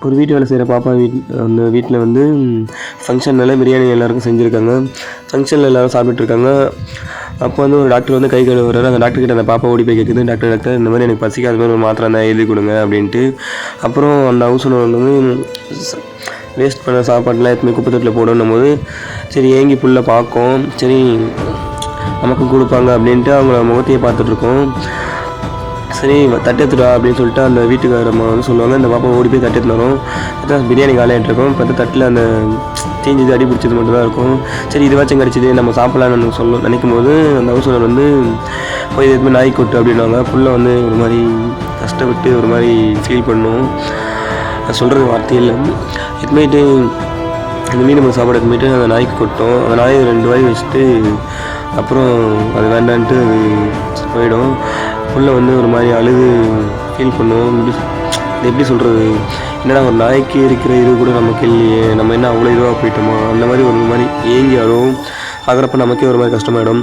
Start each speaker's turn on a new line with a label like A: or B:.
A: ஒரு வீட்டு வேலை செய்கிற பாப்பா அந்த வீட்டில் வந்து ஃபங்க்ஷன்னால பிரியாணி எல்லாருக்கும் செஞ்சுருக்காங்க. ஃபங்க்ஷனில் எல்லோரும் சாப்பிட்டுருக்காங்க. அப்போ வந்து ஒரு டாக்டர் வந்து கை கழுவுறாரு. அந்த டாக்டர்கிட்ட அந்த பாப்பா ஓடி போய் கேட்குது, டாக்டர் இந்த மாதிரி எனக்கு பசிக்காத மாதிரி ஒரு மாத்திரை இருந்தால் எழுதி கொடுங்க அப்படின்ட்டு. அப்புறம் அந்த ஹவுஸ் ஓனர் வந்து வேஸ்ட் பண்ண சாப்பாடுலாம் எதுவுமே குப்பை தொட்டில் போடணும் போது சரி ஏங்கி புள்ள பார்க்கும், சரி நமக்கும் கொடுப்பாங்க அப்படின்ட்டு அவங்கள முகத்தையே பார்த்துட்ருக்கோம். சரி தட்டு எடுத்துடா அப்படின்னு சொல்லிட்டு அந்த வீட்டுக்காரம்மா வந்து சொல்லுவாங்க. அந்த பாப்பா ஓடி போய் தட்டு எடுத்துன்னு வரும். பார்த்தா பிரியாணி காலையாகிட்டு இருக்கும். பார்த்தா தட்டில் அந்த தீஞ்சது அடி பிடிச்சது மட்டும் தான் இருக்கும். சரி இதுவாச்சும் கிடச்சிது நம்ம சாப்பிட்லான்னு நினைக்கும் போது அந்த ஹவுஸ் ஓனர் வந்து போய் எதுவுமே நாய் கொட்டு அப்படின்வாங்க. புள்ள வந்து ஒரு மாதிரி கஷ்டப்பட்டு ஒரு மாதிரி ஃபீல் பண்ணும். அது சொல்கிறது வார்த்தையில் எதுமேட்டு அந்த மீன் நம்ம சாப்பாடு எதுமேட்டு அந்த நாய்க்கு கொட்டும். அந்த நாய் 2 வாய் வச்சுட்டு அப்புறம் அது வேண்டான்ட்டு அது போயிடும். புள்ள வந்து ஒரு மாதிரி அழுது ஃபீல் பண்ணுவோம். எப்படி சொல்கிறது, என்னடா ஒரு நாய்க்கு இருக்கிற இது கூட நமக்கு இல்லையே, நம்ம என்ன அவ்வளோ இதுவாக போயிட்டோமா அந்த மாதிரி ஒரு மாதிரி ஏங்கி அழுவும். பார்க்குறப்ப நமக்கே ஒரு மாதிரி கஷ்டமாயிடும்.